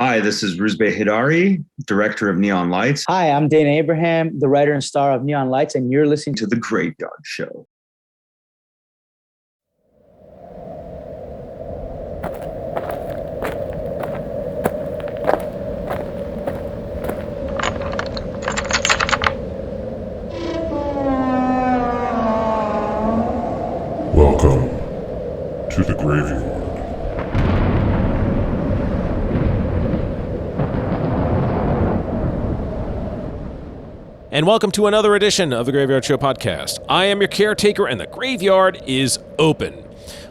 Hi, this is Rouzbeh Heydari, director of Neon Lights. Hi, I'm Dana Abraham, the writer and star of Neon Lights, and you're listening to The Graveyard Show. Welcome to The Graveyard. And welcome to another edition of the Graveyard Show podcast. I am your caretaker, and the graveyard is open.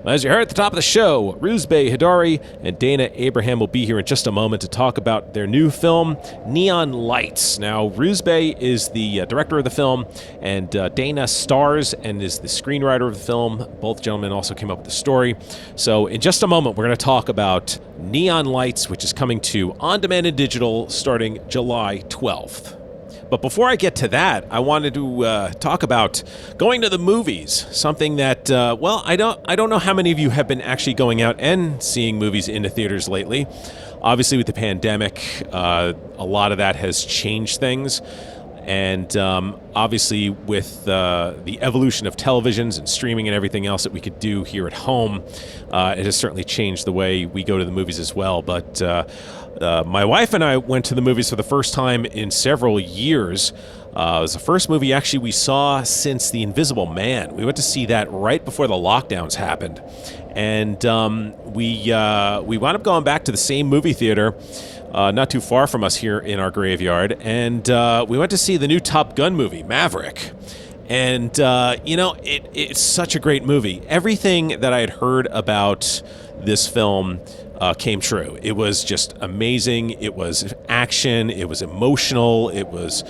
As you heard at the top of the show, Rouzbeh Heydari and Dana Abraham will be here in just a moment to talk about their new film, Neon Lights. Now, Rouzbeh is the director of the film, and Dana stars and is the screenwriter of the film. Both gentlemen also came up with the story. So in just a moment, we're going to talk about Neon Lights, which is coming to on-demand and digital starting July 12th. But before I get to that, I wanted to talk about going to the movies, something that, I don't know how many of you have been actually going out and seeing movies in the theaters lately. Obviously, with the pandemic, a lot of that has changed things. And obviously, with the evolution of televisions and streaming and everything else that we could do here at home, it has certainly changed the way we go to the movies as well. But my wife and I went to the movies for the first time in several years. It was the first movie actually we saw since The Invisible Man. We went to see that right before the lockdowns happened. And we wound up going back to the same movie theater not too far from us here in our graveyard. And we went to see the new Top Gun movie, Maverick. And, it's such a great movie. Everything that I had heard about this film came true. It was just amazing. It was action. It was emotional. It was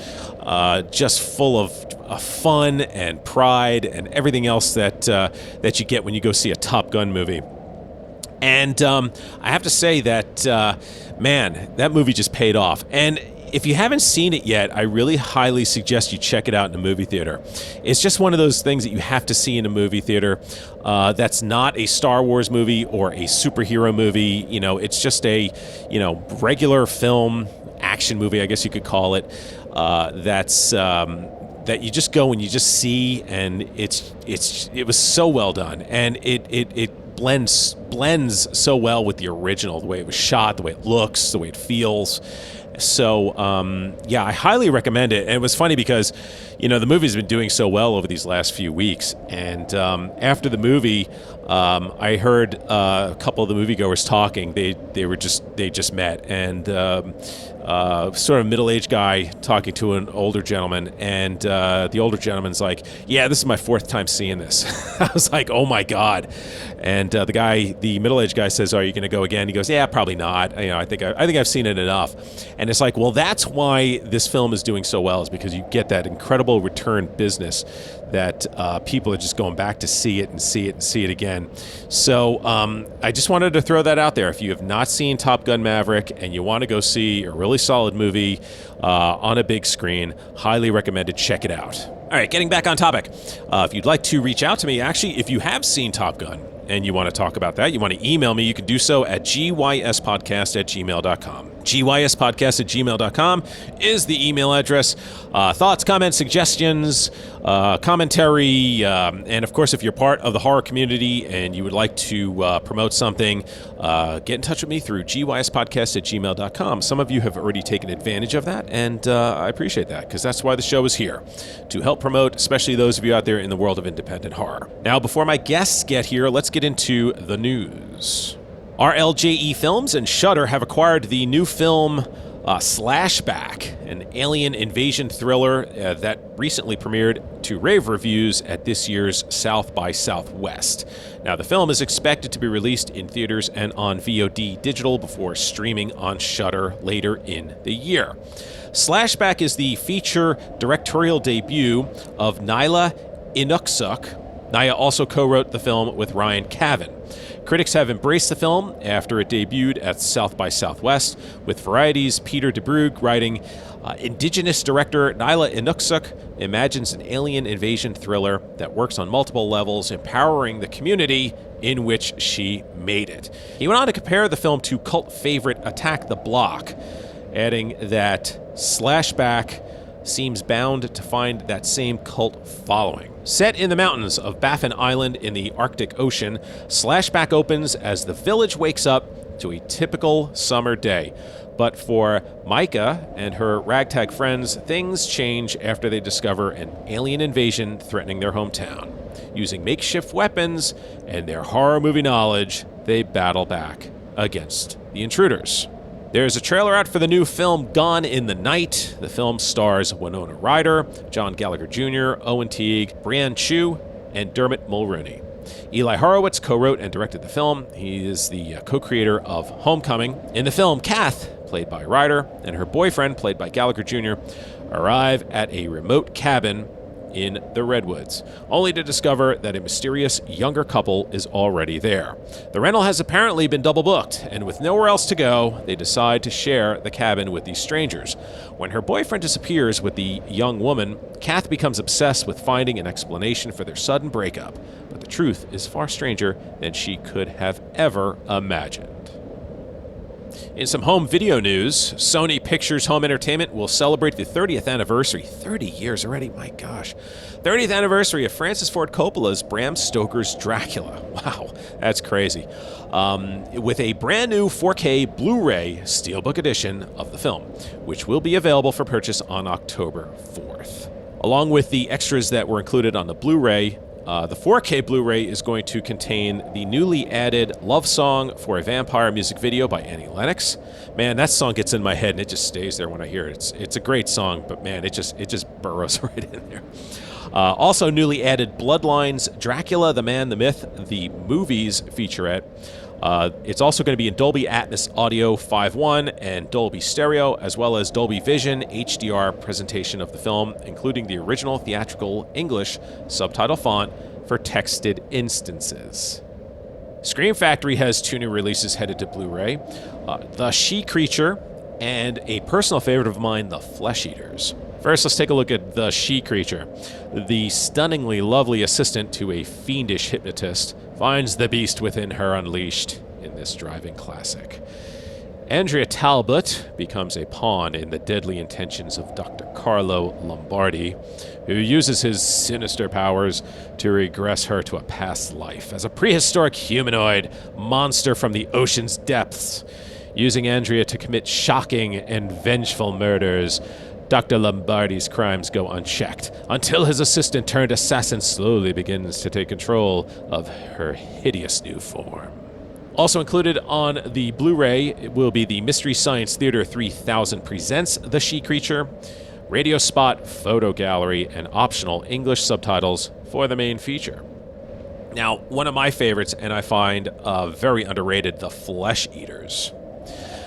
just full of fun and pride and everything else that you get when you go see a Top Gun movie. And I have to say that, that movie just paid off. And if you haven't seen it yet, I really highly suggest you check it out in a movie theater. It's just one of those things that you have to see in a movie theater. That's not a Star Wars movie or a superhero movie. You know, it's just a, regular film, action movie, I guess you could call it. That you just go and you just see, and it was so well done, and it blends so well with the original, the way it was shot, the way it looks, the way it feels. So, I highly recommend it. And it was funny because, the movie's been doing so well over these last few weeks. And after the movie, I heard a couple of the moviegoers talking. They just met, and sort of middle-aged guy talking to an older gentleman, and the older gentleman's like, "Yeah, this is my fourth time seeing this." I was like, "Oh my God!" And the middle-aged guy says, "Are you going to go again?" He goes, "Yeah, probably not. I think I've seen it enough." And it's like, well, that's why this film is doing so well, is because you get that incredible return business that people are just going back to see it and see it and see it again. So I just wanted to throw that out there. If you have not seen Top Gun Maverick and you want to go see a really solid movie on a big screen, highly recommended. Check it out. All right, getting back on topic. If you'd like to reach out to me, actually, if you have seen Top Gun and you want to talk about that, you want to email me, you can do so at gyspodcast@gmail.com. gyspodcast@gmail.com is the email address. Thoughts, comments, suggestions, commentary, and of course, if you're part of the horror community and you would like to promote something, get in touch with me through gyspodcast@gmail.com. Some of you have already taken advantage of that, and I appreciate that, because that's why the show is here, to help promote, especially those of you out there in the world of independent horror. Now, before my guests get here, let's get into the news. RLJE Films and Shudder have acquired the new film Slashback, an alien invasion thriller that recently premiered to rave reviews at this year's South by Southwest. Now, the film is expected to be released in theaters and on VOD digital before streaming on Shudder later in the year. Slashback is the feature directorial debut of Naila Inukçuk. Naya also co-wrote the film with Ryan Cavan. Critics have embraced the film after it debuted at South by Southwest, with Variety's Peter DeBrugge writing, Indigenous director Nyla Inukshuk imagines an alien invasion thriller that works on multiple levels, empowering the community in which she made it. He went on to compare the film to cult favorite Attack the Block, adding that Slashback seems bound to find that same cult following. Set in the mountains of Baffin Island in the Arctic Ocean, Slashback opens as the village wakes up to a typical summer day. But for Micah and her ragtag friends, things change after they discover an alien invasion threatening their hometown. Using makeshift weapons and their horror movie knowledge, they battle back against the intruders. There's a trailer out for the new film Gone in the Night. The film stars Winona Ryder, John Gallagher Jr., Owen Teague, Brianne Chu, and Dermot Mulroney. Eli Horowitz co-wrote and directed the film. He is the co-creator of Homecoming. In the film, Kath, played by Ryder, and her boyfriend, played by Gallagher Jr., arrive at a remote cabin in the Redwoods, only to discover that a mysterious younger couple is already there. The rental has apparently been double booked, and with nowhere else to go, they decide to share the cabin with these strangers. When her boyfriend disappears with the young woman, Kath becomes obsessed with finding an explanation for their sudden breakup, but the truth is far stranger than she could have ever imagined. In some home video news, Sony Pictures Home Entertainment will celebrate the 30th anniversary, 30 years already, my gosh, 30th anniversary of Francis Ford Coppola's Bram Stoker's Dracula. Wow, that's crazy. With a brand new 4K Blu-ray Steelbook edition of the film, which will be available for purchase on October 4th. Along with the extras that were included on the Blu-ray, the 4K Blu-ray is going to contain the newly added Love Song for a Vampire music video by Annie Lennox. Man, that song gets in my head and it just stays there when I hear it. It's a great song, but man, it just burrows right in there. Also newly added Bloodlines, Dracula, the Man, the Myth, the Movies featurette. It's also going to be in Dolby Atmos Audio 5.1 and Dolby Stereo, as well as Dolby Vision HDR presentation of the film, including the original theatrical English subtitle font for texted instances. Scream Factory has 2 new releases headed to Blu-ray, The She Creature and a personal favorite of mine, The Flesh Eaters. First, let's take a look at The She Creature. The stunningly lovely assistant to a fiendish hypnotist finds the beast within her unleashed in this driving classic. Andrea Talbot becomes a pawn in the deadly intentions of Dr. Carlo Lombardi, who uses his sinister powers to regress her to a past life as a prehistoric humanoid monster from the ocean's depths. Using Andrea to commit shocking and vengeful murders, Dr. Lombardi's crimes go unchecked until his assistant-turned assassin slowly begins to take control of her hideous new form. Also included on the Blu-ray will be the Mystery Science Theater 3000 Presents The She Creature, radio spot, photo gallery, and optional English subtitles for the main feature. Now, one of my favorites, and I find very underrated, The Flesh Eaters.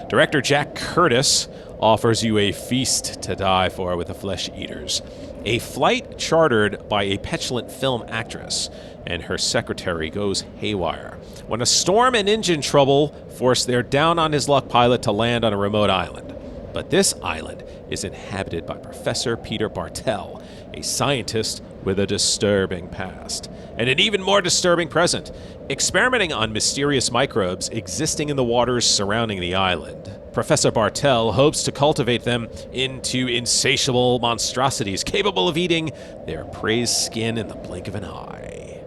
Director Jack Curtis offers you a feast to die for with The Flesh Eaters, a flight chartered by a petulant film actress, and her secretary goes haywire when a storm and engine trouble force their down-on-his-luck pilot to land on a remote island. But this island is inhabited by Professor Peter Bartell, a scientist with a disturbing past, and an even more disturbing present, experimenting on mysterious microbes existing in the waters surrounding the island. Professor Bartell hopes to cultivate them into insatiable monstrosities capable of eating their prey's skin in the blink of an eye.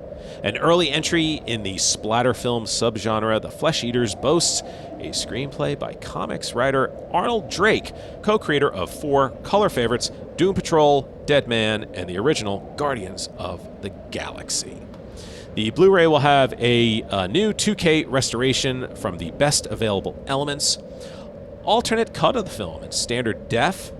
An early entry in the splatter film subgenre, The Flesh Eaters boasts a screenplay by comics writer Arnold Drake, co-creator of 4 color favorites, Doom Patrol, Dead Man, and the original Guardians of the Galaxy. The Blu-ray will have a new 2K restoration from the best available elements, alternate cut of the film in standard def,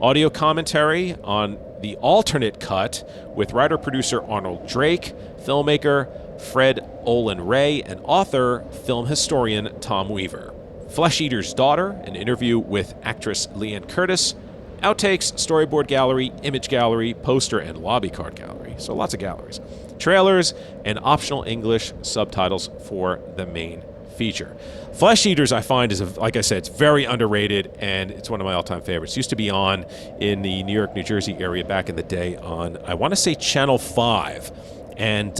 audio commentary on the alternate cut with writer-producer Arnold Drake, filmmaker Fred Olin Ray, and author, film historian Tom Weaver. Flesh Eater's Daughter, an interview with actress Leanne Curtis, outtakes, storyboard gallery, image gallery, poster, and lobby card gallery. movie, so lots of galleries, trailers, and optional English subtitles for the main feature. Flesh Eaters, I find, like I said, it's very underrated, and it's one of my all-time favorites. It used to be on in the New York, New Jersey area back in the day on, I want to say, Channel 5, and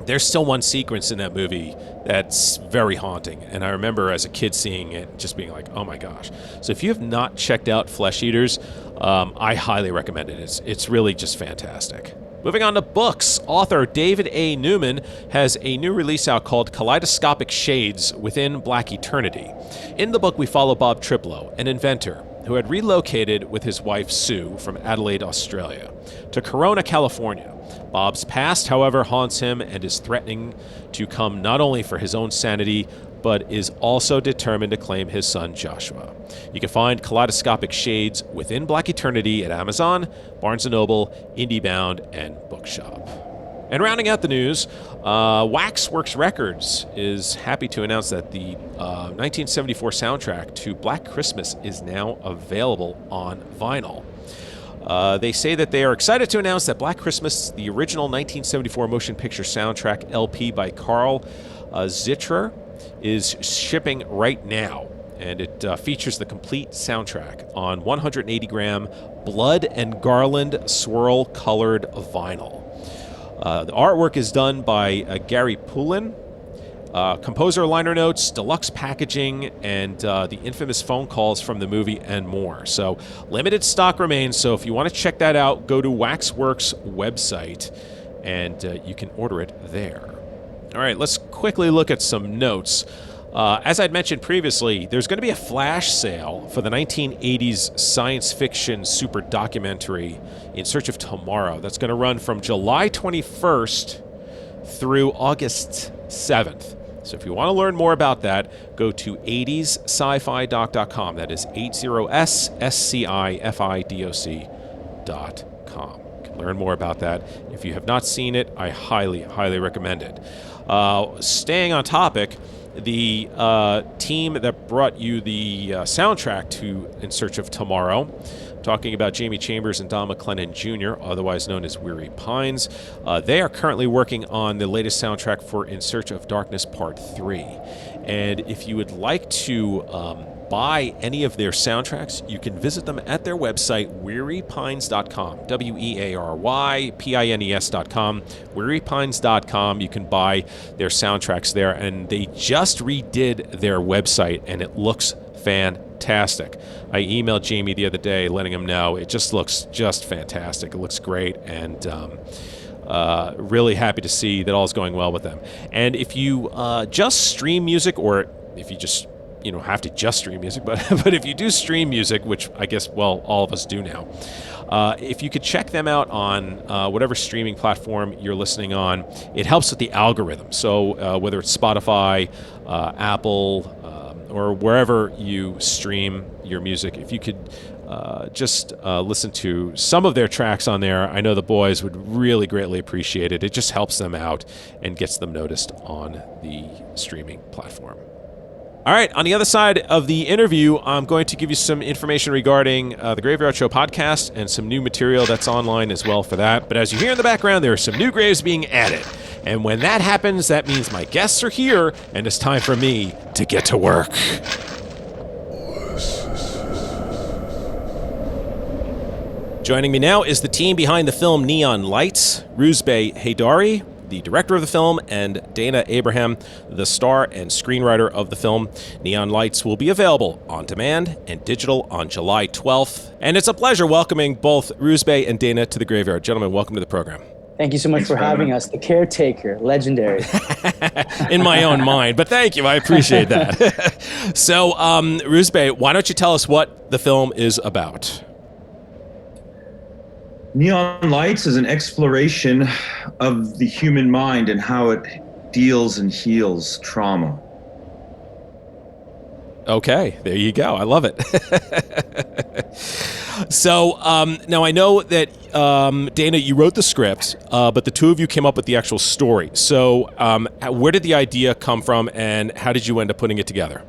there's still one sequence in that movie that's very haunting, and I remember as a kid seeing it, just being like, oh my gosh. So if you have not checked out Flesh Eaters, I highly recommend it. It's really just fantastic. Moving on to books, author David A. Newman has a new release out called Kaleidoscopic Shades Within Black Eternity. In the book, we follow Bob Triplow, an inventor who had relocated with his wife Sue from Adelaide, Australia, to Corona, California. Bob's past, however, haunts him and is threatening to come not only for his own sanity, but is also determined to claim his son Joshua. You can find Kaleidoscopic Shades Within Black Eternity at Amazon, Barnes & Noble, IndieBound, and Bookshop. And rounding out the news, Waxworks Records is happy to announce that the 1974 soundtrack to Black Christmas is now available on vinyl. They say that they are excited to announce that Black Christmas, the original 1974 motion picture soundtrack LP by Carl Zitrer, is shipping right now, and it features the complete soundtrack on 180-gram blood and garland swirl-colored vinyl. The artwork is done by Gary Poulin. Composer liner notes, deluxe packaging, and the infamous phone calls from the movie and more. So limited stock remains, so if you want to check that out, go to Waxworks website, and you can order it there. All right, let's quickly look at some notes. As I'd mentioned previously, there's going to be a flash sale for the 1980s science fiction super documentary In Search of Tomorrow. That's going to run from July 21st through August 7th. So if you want to learn more about that, go to 80scifidoc.com. That is 80scifidoc.com. You can learn more about that. If you have not seen it, I highly, highly recommend it. Staying on topic, the team that brought you the soundtrack to In Search of Tomorrow, talking about Jamie Chambers and Don McLennan Jr., otherwise known as Weary Pines. They are currently working on the latest soundtrack for In Search of Darkness Part 3. And if you would like to buy any of their soundtracks, you can visit them at their website, wearypines.com, wearypines.com, wearypines.com. You can buy their soundtracks there, and they just redid their website, and it looks fantastic. I emailed Jamie the other day letting him know it just looks just fantastic. It looks great, and really happy to see that all's going well with them. And if you just stream music, or if you just have to just stream music, but if you do stream music, which I guess, well, all of us do now, if you could check them out on whatever streaming platform you're listening on, it helps with the algorithm. So whether it's Spotify, Apple, or wherever you stream your music, if you could just listen to some of their tracks on there, I know the boys would really greatly appreciate it. It just helps them out and gets them noticed on the streaming platform. All right, on the other side of the interview, I'm going to give you some information regarding the Graveyard Show podcast and some new material that's online as well for that. But as you hear in the background, there are some new graves being added. And when that happens, that means my guests are here, and it's time for me to get to work. Joining me now is the team behind the film Neon Lights, Rouzbeh Heydari, the director of the film, and Dana Abraham, the star and screenwriter of the film. Neon Lights will be available on demand and digital on July 12th. And it's a pleasure welcoming both Rouzbeh and Dana to the Graveyard. Gentlemen, welcome to the program. Thank you so much for having us. The Caretaker, legendary. In my own mind, but thank you. I appreciate that. So, Rouzbeh, why don't you tell us what the film is about? Neon Lights is an exploration of the human mind and how it deals and heals trauma. Okay, there you go. I love it. So now I know that, Dana, you wrote the script, but the two of you came up with the actual story. So where did the idea come from, and how did you end up putting it together?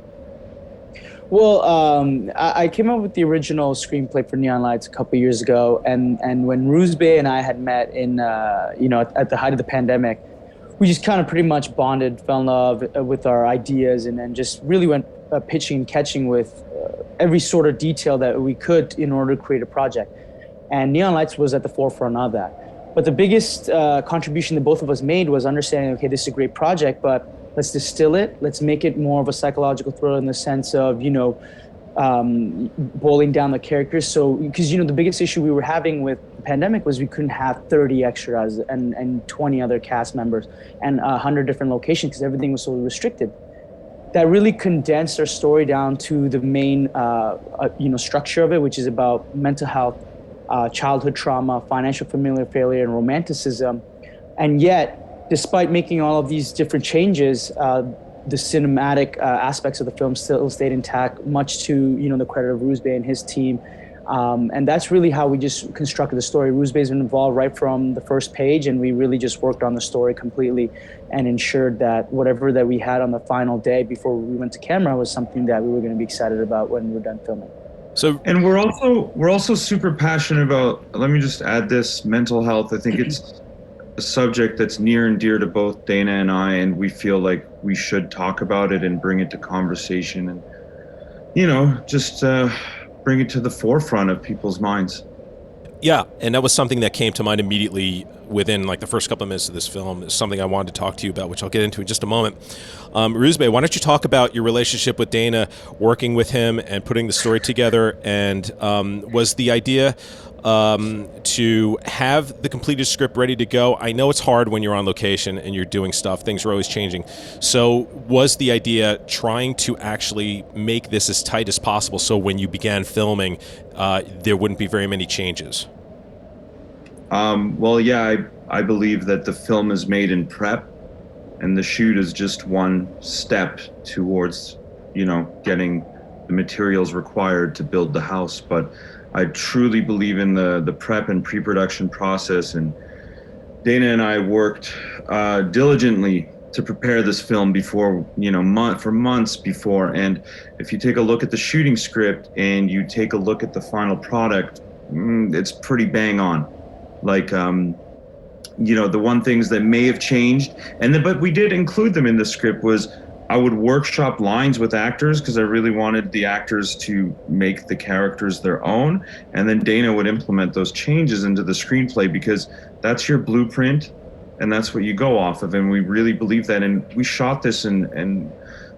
Well, I came up with the original screenplay for Neon Lights a couple years ago, and when Rouzbeh and I had met in at the height of the pandemic, we just kind of pretty much bonded, fell in love with our ideas, and then just really went pitching and catching with every sort of detail that we could in order to create a project. And Neon Lights was at the forefront of that. But the biggest contribution that both of us made was understanding, okay, this is a great project, but let's distill it. Let's make it more of a psychological thriller in the sense of, boiling down the characters. So, because, the biggest issue we were having with the pandemic was we couldn't have 30 extras and 20 other cast members and 100 different locations because everything was so restricted. That really condensed our story down to the main, structure of it, which is about mental health, childhood trauma, financial familiar failure, and romanticism. And yet, despite making all of these different changes, the cinematic aspects of the film still stayed intact, much to the credit of Rouzbeh and his team. And that's really how we just constructed the story. Rouzbeh's been involved right from the first page, and we really just worked on the story completely and ensured that whatever that we had on the final day before we went to camera was something that we were going to be excited about when we were done filming. So, and we're also super passionate about, let me just add this, mental health. I think it's a subject that's near and dear to both Dana and I, and we feel like we should talk about it and bring it to conversation and, just bring it to the forefront of people's minds. Yeah, and that was something that came to mind immediately within like the first couple of minutes of this film. It's something I wanted to talk to you about, which I'll get into in just a moment. Rouzbeh, why don't you talk about your relationship with Dana, working with him and putting the story together, and was the idea to have the completed script ready to go? I know it's hard when you're on location and you're doing stuff. Things are always changing. So was the idea trying to actually make this as tight as possible so when you began filming, there wouldn't be very many changes? Well, yeah, I believe that the film is made in prep, and the shoot is just one step towards, getting the materials required to build the house. But I truly believe in the prep and pre-production process, and Dana and I worked diligently to prepare this film before, for months before. And if you take a look at the shooting script and you take a look at the final product, it's pretty bang on. Like, the one things that may have changed, but we did include them in the script, was I would workshop lines with actors because I really wanted the actors to make the characters their own. And then Dana would implement those changes into the screenplay because that's your blueprint and that's what you go off of. And we really believe that. And we shot this in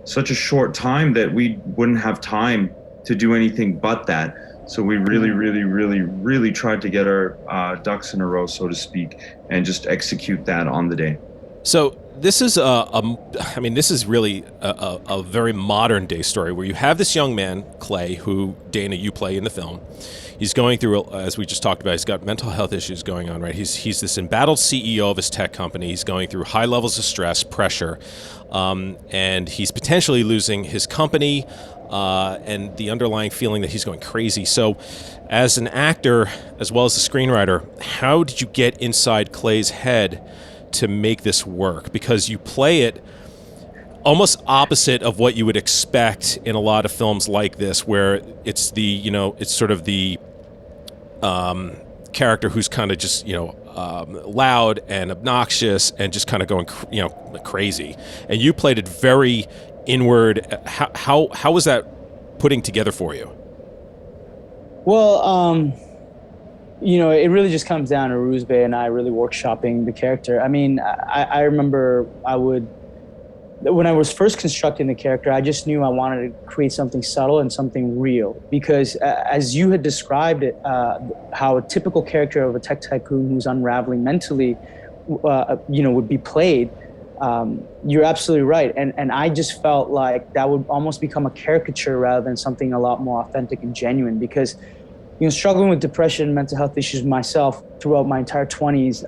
such a short time that we wouldn't have time to do anything but that. So we really, really, really, really tried to get our ducks in a row, so to speak, and just execute that on the day. So this is this is really a very modern day story where you have this young man, Clay, who, Dana, you play in the film. He's going through, as we just talked about, he's got mental health issues going on, right? He's this embattled CEO of his tech company. He's going through high levels of stress, pressure, and he's potentially losing his company, and the underlying feeling that he's going crazy. So as an actor, as well as a screenwriter, how did you get inside Clay's head to make this work? Because you play it almost opposite of what you would expect in a lot of films like this, where it's it's sort of the character who's kind of just, loud and obnoxious and just kind of going, crazy. And you played it very inward. How was that putting together for you? Well, it really just comes down to Rouzbeh and I really workshopping the character. I mean, I remember when I was first constructing the character, I just knew I wanted to create something subtle and something real. Because as you had described it, how a typical character of a tech tycoon who's unraveling mentally, would be played, you're absolutely right. And I just felt like that would almost become a caricature rather than something a lot more authentic and genuine. Because struggling with depression and mental health issues myself throughout my entire 20s,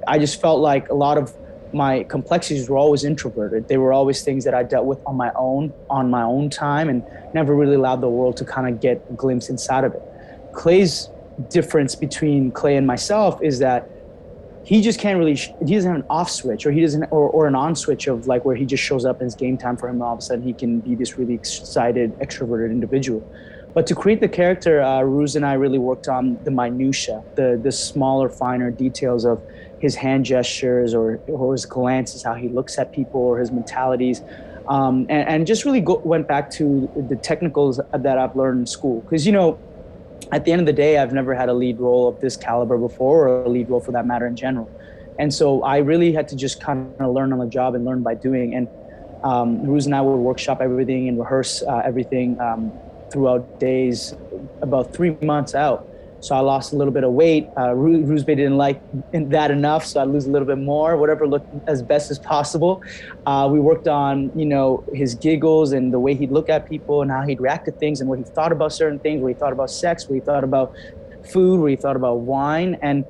I just felt like a lot of my complexities were always introverted. They were always things that I dealt with on my own time, and never really allowed the world to kind of get a glimpse inside of it. Clay's difference between Clay and myself is that he just can't really, he doesn't have an off switch, or he doesn't, or an on switch of like where he just shows up and it's game time for him, and all of a sudden he can be this really excited, extroverted individual. But to create the character, Ruz and I really worked on the minutia, the smaller, finer details of his hand gestures or his glances, how he looks at people, or his mentalities. And just really went back to the technicals that I've learned in school. Because, at the end of the day, I've never had a lead role of this caliber before, or a lead role for that matter in general. And so I really had to just kind of learn on the job and learn by doing. And Ruz and I would workshop everything and rehearse everything throughout days, about 3 months out. So I lost a little bit of weight. Rouzbeh didn't like that enough, so I lose a little bit more, whatever looked as best as possible. We worked on, his giggles and the way he'd look at people and how he'd react to things and what he thought about certain things, what he thought about sex, what he thought about food, what he thought about wine. And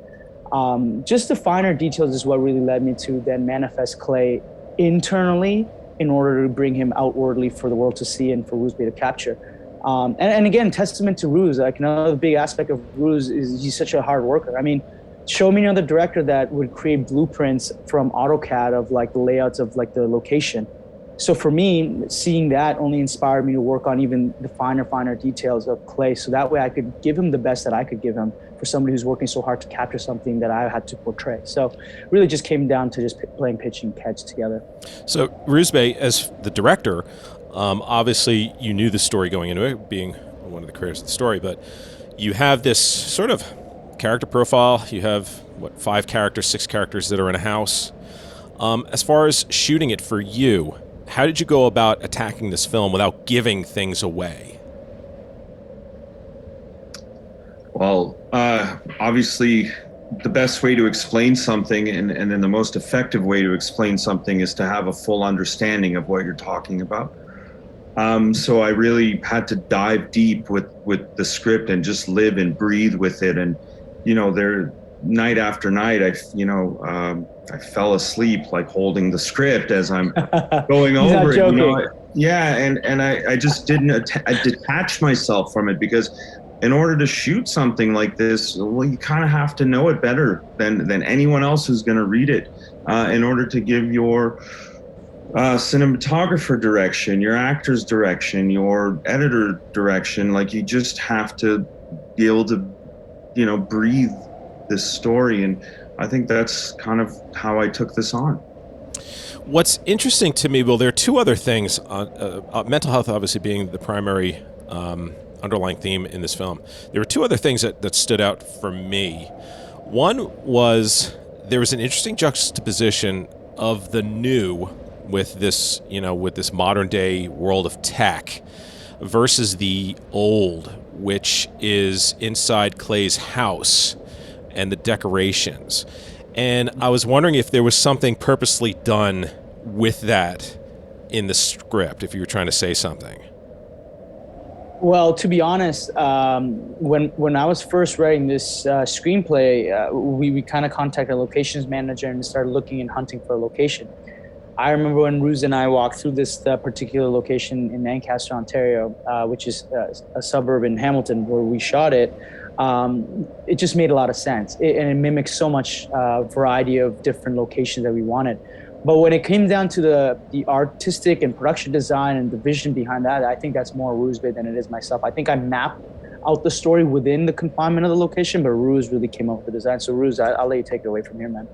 just the finer details is what really led me to then manifest Clay internally in order to bring him outwardly for the world to see and for Rouzbeh to capture. And again, testament to Ruz. Like, another big aspect of Ruz is he's such a hard worker. I mean, show me another director that would create blueprints from AutoCAD of like the layouts of like the location. So for me, seeing that only inspired me to work on even the finer details of Clay. So that way I could give him the best that I could give him for somebody who's working so hard to capture something that I had to portray. So really just came down to just playing pitch and catch together. So Rouzbeh, as the director, obviously you knew the story going into it, being one of the creators of the story, but you have this sort of character profile. You have, 5 characters, 6 characters that are in a house. As far as shooting it for you, how did you go about attacking this film without giving things away? Well, obviously, the best way to explain something and then the most effective way to explain something is to have a full understanding of what you're talking about. So I really had to dive deep with the script and just live and breathe with it. And, there, night after night, I fell asleep like holding the script as I'm going over it. And I just didn't I detached myself from it, because in order to shoot something like this, well, you kind of have to know it better than anyone else who's going to read it, in order to give your cinematographer direction, your actor's direction, your editor direction. Like, you just have to be able to, breathe this story. And I think that's kind of how I took this on. What's interesting to me, well, there are 2 other things, mental health obviously being the primary underlying theme in this film. There were 2 other things that stood out for me. One was there was an interesting juxtaposition of the new with this, with this modern day world of tech versus the old, which is inside Clay's house and the decorations. And I was wondering if there was something purposely done with that in the script, if you were trying to say something. Well, to be honest, when I was first writing this screenplay, we kind of contacted a locations manager and started looking and hunting for a location. I remember when Ruz and I walked through this particular location in Lancaster, Ontario, which is a suburb in Hamilton where we shot it. It just made a lot of sense. And it mimics so much variety of different locations that we wanted. But when it came down to the artistic and production design and the vision behind that, I think that's more Rouzbeh than it is myself. I think I mapped out the story within the confinement of the location, but Ruz really came up with the design. So Ruz, I'll let you take it away from here, man.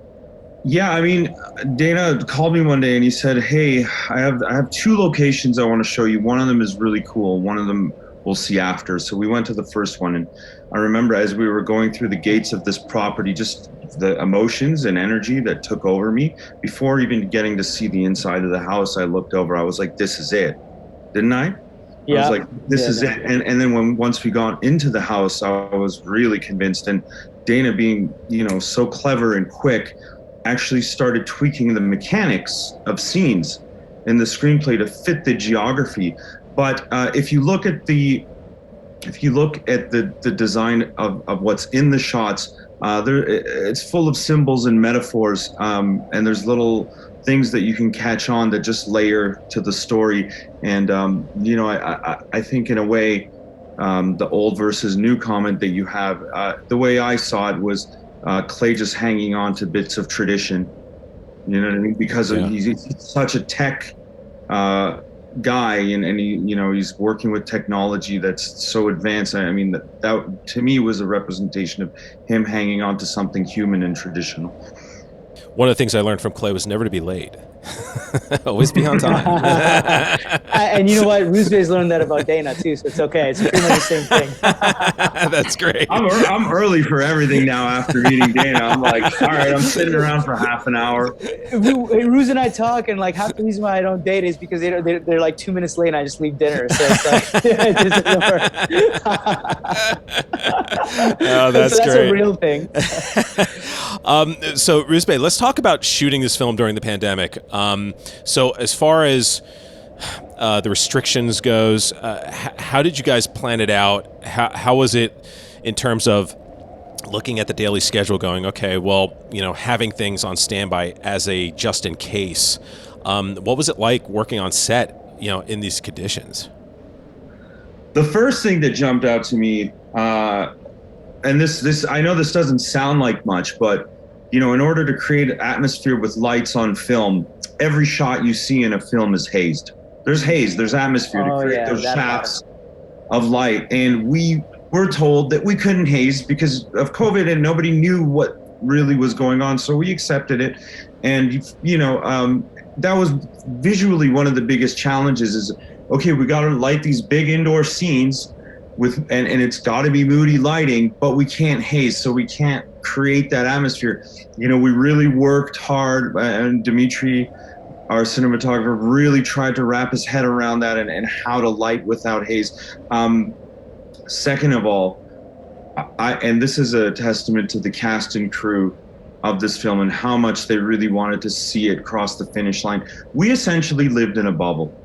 Yeah, I mean, Dana called me one day and he said, "Hey, I have 2 locations I want to show you. One of them is really cool. One of them we'll see after." So we went to the first one, and I remember as we were going through the gates of this property, just the emotions and energy that took over me. Before even getting to see the inside of the house, I looked over. I was like, "This is it," didn't I? Yeah. I was like, "This is it." And then once we got into the house, I was really convinced. And Dana, being so clever and quick, actually started tweaking the mechanics of scenes in the screenplay to fit the geography. But if you look at the design of what's in the shots, it's full of symbols and metaphors, and there's little things that you can catch on that just layer to the story. And I think in a way, the old versus new comment that you have, the way I saw it was, Clay just hanging on to bits of tradition. You know what I mean? Because he's such a tech guy, and he, he's working with technology that's so advanced. I mean, that to me was a representation of him hanging on to something human and traditional. One of the things I learned from Clay was never to be late. Always be on time. And you know what? Rouzbeh's learned that about Dana too, so it's okay. It's pretty much the same thing. That's great. I'm early for everything now after meeting Dana. I'm like, all right, I'm sitting around for half an hour. Ruz and I talk, and like half the reason why I don't date is because they're like 2 minutes late and I just leave dinner. So it's like, it doesn't work. Oh, that's so that's great. a real thing. So Rouzbeh, let's talk about shooting this film during the pandemic. So as far as the restrictions goes, how did you guys plan it out? How was it in terms of looking at the daily schedule going, okay, well, having things on standby as a just in case? What was it like working on set, in these conditions? The first thing that jumped out to me, and this I know this doesn't sound like much, but in order to create atmosphere with lights on film, every shot you see in a film is hazed. There's haze, there's atmosphere to create those shafts of light. And we were told that we couldn't haze because of COVID and nobody knew what really was going on. So we accepted it. And, that was visually one of the biggest challenges is, okay, we got to light these big indoor scenes and it's got to be moody lighting, but we can't haze, so we can't create that atmosphere. We really worked hard, and Dimitri, our cinematographer, really tried to wrap his head around that and how to light without haze. Second of all, and this is a testament to the cast and crew of this film and how much they really wanted to see it cross the finish line. We essentially lived in a bubble.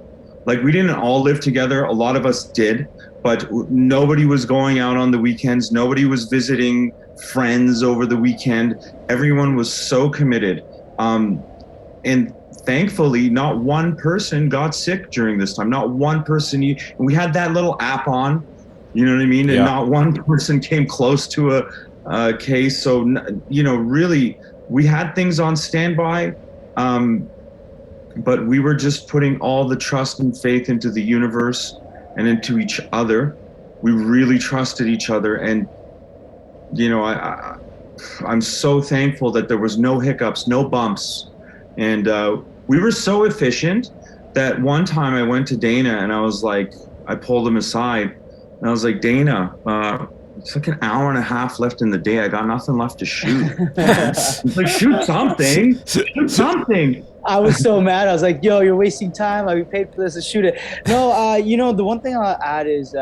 Like, we didn't all live together. A lot of us did, but nobody was going out on the weekends. Nobody was visiting friends over the weekend. Everyone was so committed. And thankfully, not one person got sick during this time. Not one person. We had that little app on, you know what I mean? And not one person came close to a case. So, really, we had things on standby. But we were just putting all the trust and faith into the universe and into each other. We really trusted each other. And, I'm so thankful that there was no hiccups, no bumps. And we were so efficient that one time I went to Dana and I was like, I pulled him aside and I was like, Dana, it's like an hour and a half left in the day. I got nothing left to shoot. He's like, shoot something. Shoot something. I was so mad. I was like, yo, you're wasting time. We paid for this to shoot it. No, the one thing I'll add is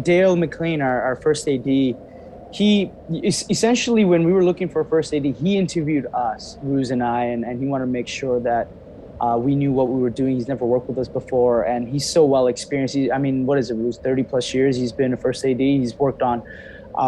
Dale McLean, our first AD, he essentially, when we were looking for a first AD, he interviewed us, Ruz and I, and he wanted to make sure that we knew what we were doing. He's never worked with us before, and he's so well experienced. What is it, Ruz? 30 plus years he's been a first AD. He's worked on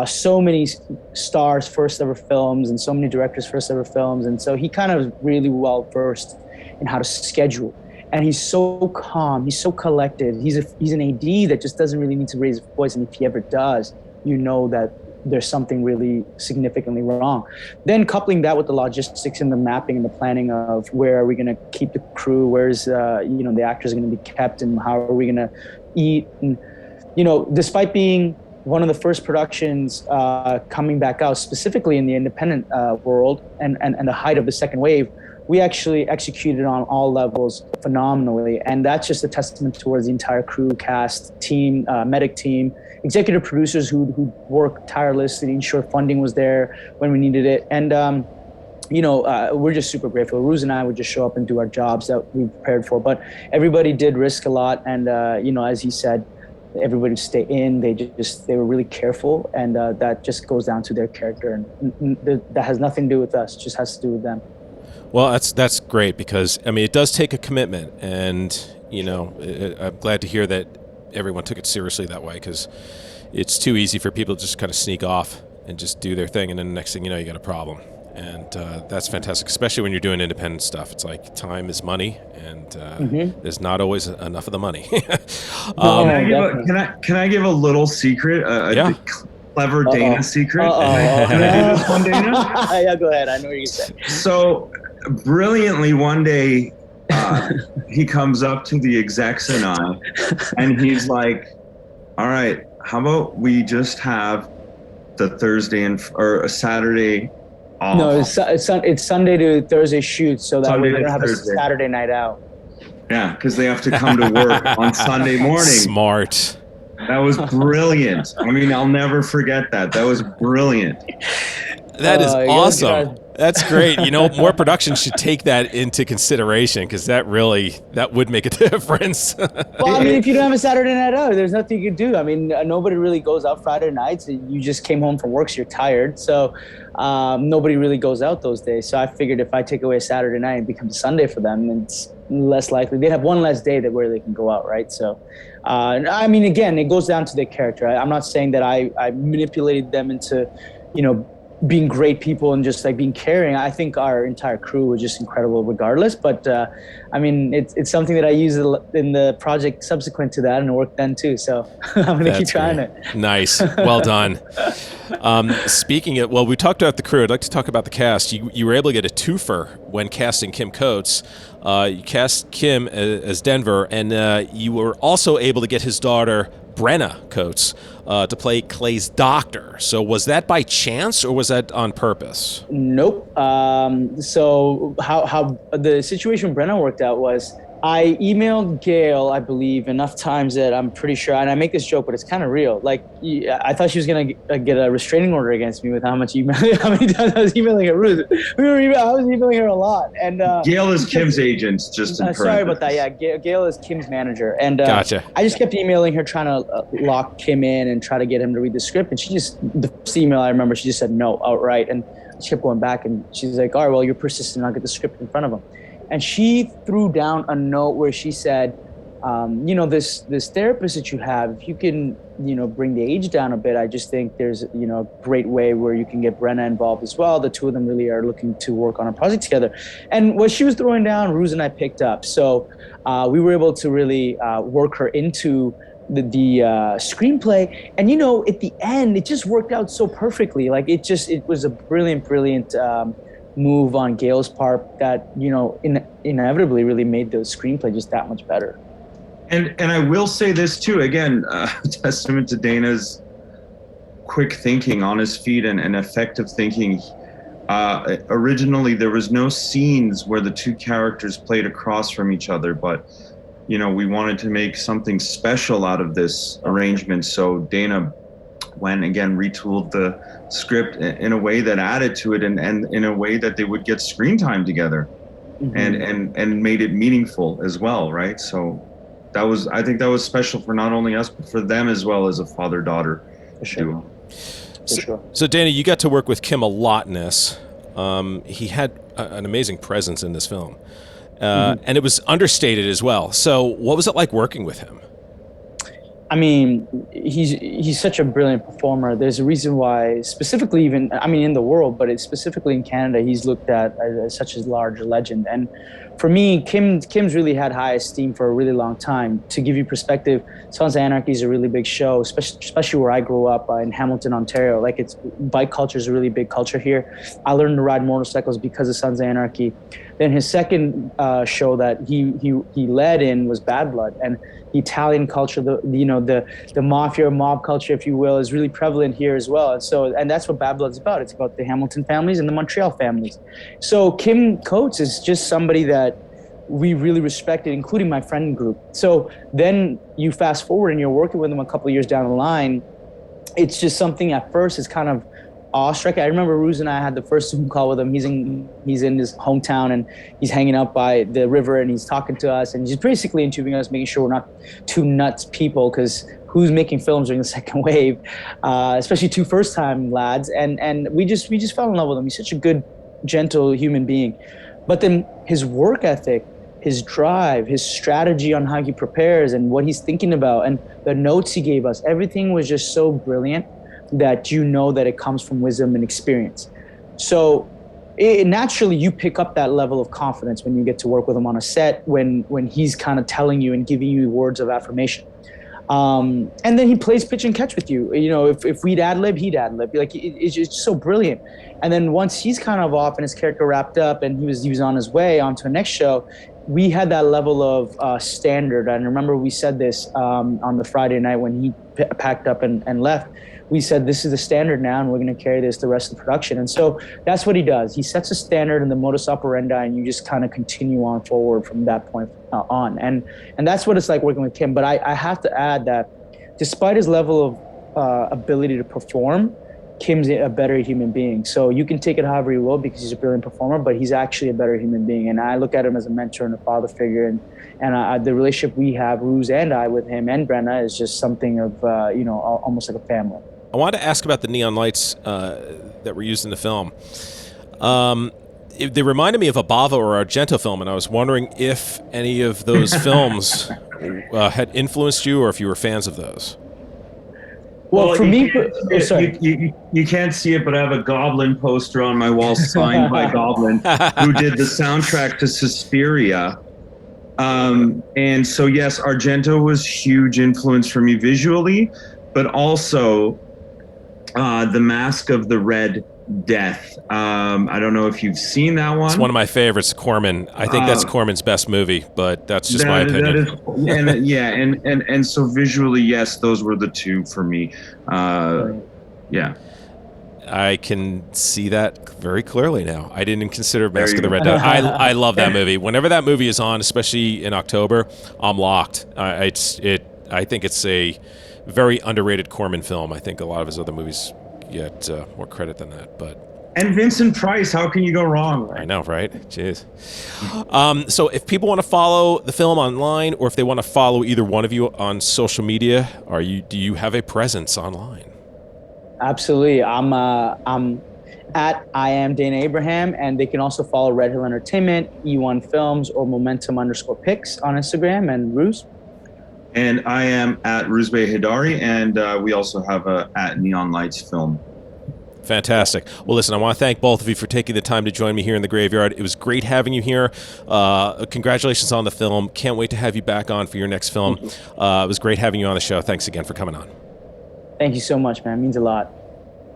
so many stars' first ever films and so many directors' first ever films, and so he kind of is really well versed in how to schedule. And he's so calm, he's so collected. He's an AD that just doesn't really need to raise his voice, and if he ever does, that there's something really significantly wrong. Then coupling that with the logistics and the mapping and the planning of where are we going to keep the crew, where's the actors going to be kept, and how are we going to eat, and despite being one of the first productions coming back out, specifically in the independent world and the height of the second wave, we actually executed on all levels phenomenally. And that's just a testament towards the entire crew, cast, team, medic team, executive producers who worked tirelessly to ensure funding was there when we needed it. And, we're just super grateful. Ruz and I would just show up and do our jobs that we prepared for. But everybody did risk a lot. And, as he said, everybody would stay in. They were really careful, and that just goes down to their character, and that has nothing to do with us. It just has to do with them. Well, that's great, because it does take a commitment, and I'm glad to hear that everyone took it seriously that way, because it's too easy for people to just kind of sneak off and just do their thing, and then the next thing you know, you got a problem. And that's fantastic, especially when you're doing independent stuff. It's like time is money, and there's not always enough of the money. Can I give a little secret? Yeah. clever Dana secret? Uh-oh. Can I do this one, Dana? Yeah, go ahead. I know what you're saying. So brilliantly, one day he comes up to the execs and he's like, "All right, how about we just have the Thursday or a Saturday off?" No, it's Sunday to Thursday shoot, so that Sunday way they to don't have a Thursday. Saturday night out. Yeah, because they have to come to work on Sunday morning. Smart. That was brilliant. I mean, I'll never forget that. That was brilliant. That is you awesome. That's great. You know, more productions should take that into consideration because that would make a difference. Well, I mean, if you don't have a Saturday night out, there's nothing you can do. I mean, nobody really goes out Friday nights. You just came home from work, so you're tired. So nobody really goes out those days. So I figured if I take away a Saturday night and becomes Sunday for them, it's less likely. They'd have one less day where they can go out, right? So, I mean, again, it goes down to their character. I'm not saying that I manipulated them into, being great people and just like being caring. I think our entire crew was just incredible regardless. But I mean, it's something that I use in the project subsequent to that and it worked then too. So I'm going to keep trying it. Nice. Well done. We talked about the crew. I'd like to talk about the cast. You were able to get a twofer when casting Kim Coates. You cast Kim as Denver, and you were also able to get his daughter, Brenna Coates, to play Clay's doctor. So was that by chance or was that on purpose? Nope. So how the situation with Brenna worked out was I emailed Gail, I believe, enough times that I'm pretty sure, and I make this joke, but it's kind of real. Like, I thought she was going to get a restraining order against me with how many times I was emailing her. Ruth. I was emailing her a lot. And Gail is Kim's agent, just in sorry about that. Yeah, Gail is Kim's manager. And Gotcha. I just kept emailing her, trying to lock Kim in and try to get him to read the script. And the first email I remember, she just said no outright. And she kept going back, and she's like, all right, well, you're persistent. I'll get the script in front of him. And she threw down a note where she said, this therapist that you have, if you can, bring the age down a bit, I just think there's, a great way where you can get Brenna involved as well. The two of them really are looking to work on a project together. And what she was throwing down, Ruz and I picked up. So we were able to really work her into the screenplay. And, at the end, it just worked out so perfectly. Like, it was a brilliant move on Gail's part that inevitably really made the screenplay just that much better. And I will say this too, again, testament to Dana's quick thinking, on his feet, and effective thinking. Originally there was no scenes where the two characters played across from each other, but we wanted to make something special out of this arrangement, so Dana went again, retooled the script in a way that added to it, and in a way that they would get screen time together, and made it meaningful as well, right? So I think that was special for not only us, but for them as well, as a father-daughter duo. So Dana, you got to work with Kim a lot in this. He had an amazing presence in this film, and it was understated as well. So what was it like working with him? I mean, he's such a brilliant performer. There's a reason why, specifically, even in the world, but it's specifically in Canada, he's looked at as such a large legend. And for me, Kim's really had high esteem for a really long time. To give you perspective, Sons of Anarchy is a really big show, especially where I grew up in Hamilton, Ontario. Like, bike culture is a really big culture here. I learned to ride motorcycles because of Sons of Anarchy. Then his second show that he led in was Bad Blood, and the Italian culture, the mafia mob culture, if you will, is really prevalent here as well. And that's what Bad Blood's about. It's about the Hamilton families and the Montreal families. So Kim Coates is just somebody that we really respected, including my friend group. So then you fast forward and you're working with him a couple of years down the line. It's just something at first is kind of awestruck. I remember Ruz and I had the first Zoom call with him. He's in his hometown and he's hanging out by the river and he's talking to us and he's basically interviewing us, making sure we're not two nuts people, because who's making films during the second wave, especially two first-time lads. And we just fell in love with him. He's such a good, gentle human being. But then his work ethic, his drive, his strategy on how he prepares and what he's thinking about, and the notes he gave us, everything was just so brilliant that that it comes from wisdom and experience. So naturally you pick up that level of confidence when you get to work with him on a set, when he's kind of telling you and giving you words of affirmation. And then he plays pitch and catch with you. You know, if we'd ad lib, he'd ad lib. Like it's just so brilliant. And then once he's kind of off and his character wrapped up and he was on his way onto a next show, we had that level of standard. And remember we said this on the Friday night when he packed up and left. We said, this is the standard now, and we're going to carry this the rest of the production. And so that's what he does. He sets a standard and the modus operandi, and you just kind of continue on forward from that point on. And that's what it's like working with Kim. But I have to add that despite his level of ability to perform, Kim's a better human being. So you can take it however you will because he's a brilliant performer, but he's actually a better human being. And I look at him as a mentor and a father figure. And the relationship we have, Ruz and I, with him and Brenna is just something of, almost like a family. I wanted to ask about the neon lights that were used in the film. They reminded me of a Bava or Argento film, and I was wondering if any of those films had influenced you or if you were fans of those. Well, for me, you can't see it, but I have a Goblin poster on my wall signed by Goblin, who did the soundtrack to Suspiria. And so, yes, Argento was huge influence for me visually, but also The Mask of the Red Death. I don't know if you've seen that one. It's one of my favorites, Corman. I think that's Corman's best movie, but that's just my opinion. And so visually, yes, those were the two for me. Yeah. I can see that very clearly now. I didn't consider Mask of the Red Death. I love that movie. Whenever that movie is on, especially in October, I'm locked. I think it's a very underrated Corman film. I think a lot of his other movies get more credit than that. And Vincent Price, how can you go wrong? I know, right? Jeez. So if people want to follow the film online, or if they want to follow either one of you on social media, do you have a presence online? Absolutely. I'm at I am Dana Abraham, and they can also follow Red Hill Entertainment, E1 Films, or Momentum_Pics on Instagram. And Ruz? And I am at Rouzbeh Heydari, and we also have at Neon Lights Film. Fantastic. Well, listen, I want to thank both of you for taking the time to join me here in the Graveyard. It was great having you here. Congratulations on the film. Can't wait to have you back on for your next film. It was great having you on the show. Thanks again for coming on. Thank you so much, man. It means a lot.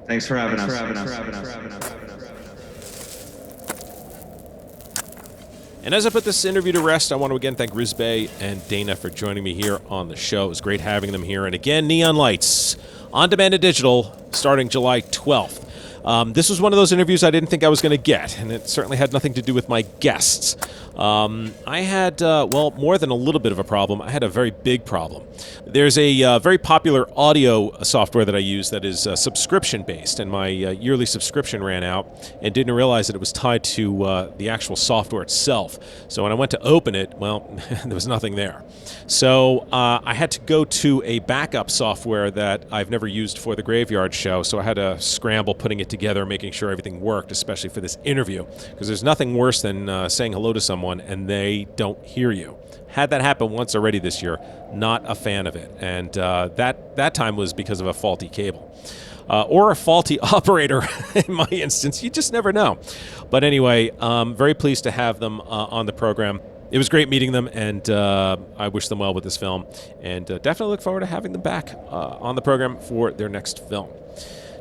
Thanks for having us. And as I put this interview to rest, I want to again thank Rouzbeh and Dana for joining me here on the show. It was great having them here. And again, Neon Lights, on demand and digital, starting July 12th. This was one of those interviews I didn't think I was going to get, and it certainly had nothing to do with my guests. I had, more than a little bit of a problem. I had a very big problem. There's a very popular audio software that I use that is subscription-based, and my yearly subscription ran out and didn't realize that it was tied to the actual software itself. So when I went to open it, there was nothing there. So I had to go to a backup software that I've never used for the Graveyard show, so I had to scramble putting it together, making sure everything worked, especially for this interview, because there's nothing worse than saying hello to someone and they don't hear you. Had that happen once already this year. Not a fan of it. And that time was because of a faulty cable. Or a faulty operator in my instance. You just never know. But anyway, very pleased to have them on the program. It was great meeting them, and I wish them well with this film. And definitely look forward to having them back on the program for their next film.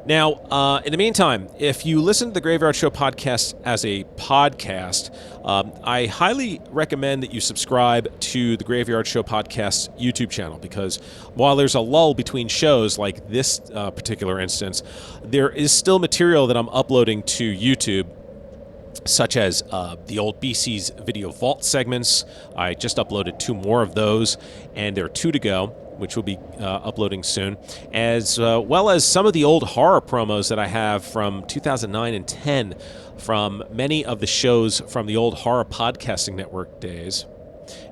Now, in the meantime, if you listen to the Graveyard Show podcast as a podcast, I highly recommend that you subscribe to the Graveyard Show podcast YouTube channel, because while there's a lull between shows like this particular instance, there is still material that I'm uploading to YouTube, such as the old BC's Video Vault segments. I just uploaded 2 more of those, and there are 2 to go, which will be uploading soon, as well as some of the old horror promos that I have from 2009 and 10 from many of the shows from the old Horror Podcasting Network days.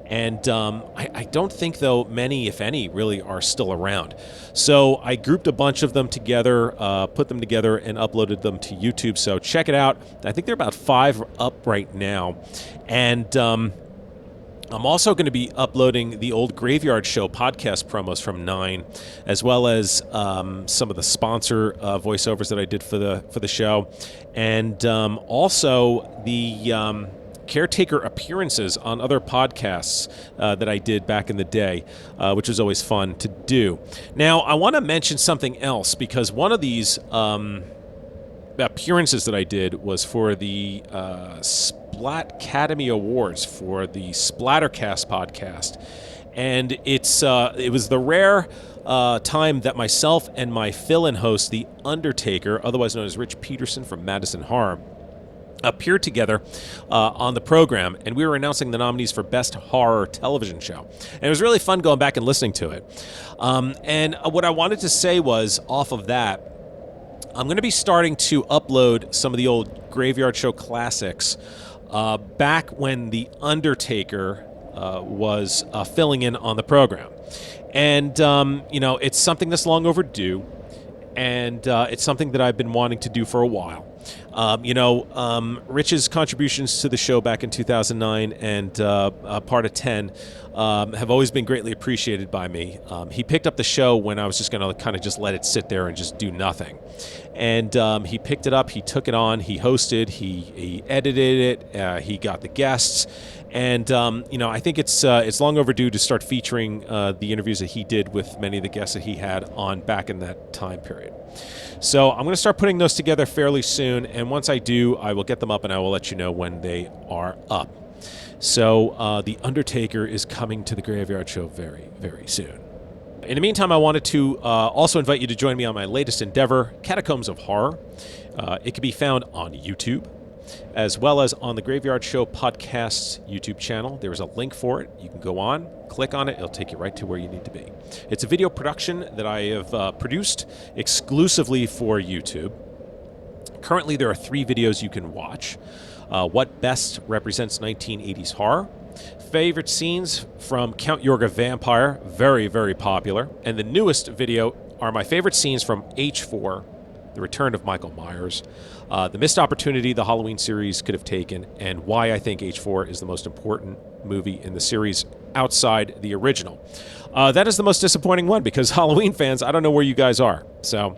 And I don't think, though, many, if any, really are still around. So I grouped a bunch of them together, put them together, and uploaded them to YouTube. So check it out. I think there are about 5 up right now. And I'm also going to be uploading the old Graveyard Show podcast promos from 9, as well as some of the sponsor voiceovers that I did for the show, and also the caretaker appearances on other podcasts that I did back in the day, which was always fun to do. Now, I want to mention something else, because one of these appearances that I did was for the Splat Academy Awards for the Splattercast podcast. And it was the rare time that myself and my fill-in host, The Undertaker, otherwise known as Rich Peterson from Madison Horror, appeared together on the program, and we were announcing the nominees for Best Horror Television Show. And it was really fun going back and listening to it. And what I wanted to say was, off of that, I'm going to be starting to upload some of the old Graveyard Show classics back when The Undertaker was filling in on the program. And, it's something that's long overdue, and it's something that I've been wanting to do for a while. Rich's contributions to the show back in 2009 and part of 10 have always been greatly appreciated by me. He picked up the show when I was just going to kind of just let it sit there and just do nothing. And he picked it up, he took it on, he hosted, he edited it, he got the guests. And, I think it's long overdue to start featuring the interviews that he did with many of the guests that he had on back in that time period. So I'm going to start putting those together fairly soon, and once I do, I will get them up and I will let you know when they are up. So The Undertaker is coming to the Graveyard Show very, very soon. In the meantime, I wanted to also invite you to join me on my latest endeavor, Catacombs of Horror. It can be found on YouTube, as well as on the Graveyard Show Podcast's YouTube channel. There is a link for it. You can go on, click on it. It'll take you right to where you need to be. It's a video production that I have produced exclusively for YouTube. Currently, there are 3 videos you can watch. What best represents 1980s horror? Favorite scenes from Count Yorga Vampire, very, very popular. And the newest video are my favorite scenes from H4, The Return of Michael Myers, the missed opportunity the Halloween series could have taken, and why I think H4 is the most important movie in the series outside the original. That is the most disappointing one, because Halloween fans, I don't know where you guys are. So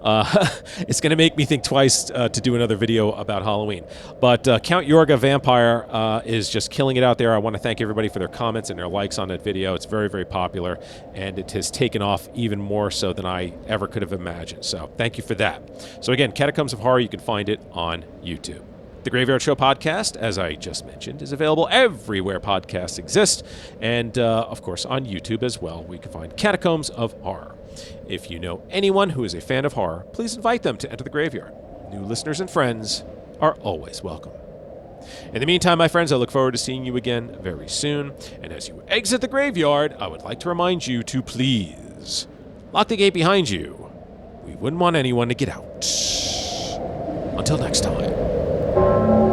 it's going to make me think twice to do another video about Halloween. But Count Yorga Vampire is just killing it out there. I want to thank everybody for their comments and their likes on that video. It's very, very popular, and it has taken off even more so than I ever could have imagined. So thank you for that. So again, Catacombs of Horror, you can find it on YouTube. The Graveyard Show podcast, as I just mentioned, is available everywhere podcasts exist, and of course on YouTube as well, where you can find Catacombs of Horror. If you know anyone who is a fan of horror, please invite them to enter the graveyard. New listeners and friends are always welcome. In the meantime, my friends, I look forward to seeing you again very soon. And as you exit the graveyard, I would like to remind you to please lock the gate behind you. We wouldn't want anyone to get out. Until next time.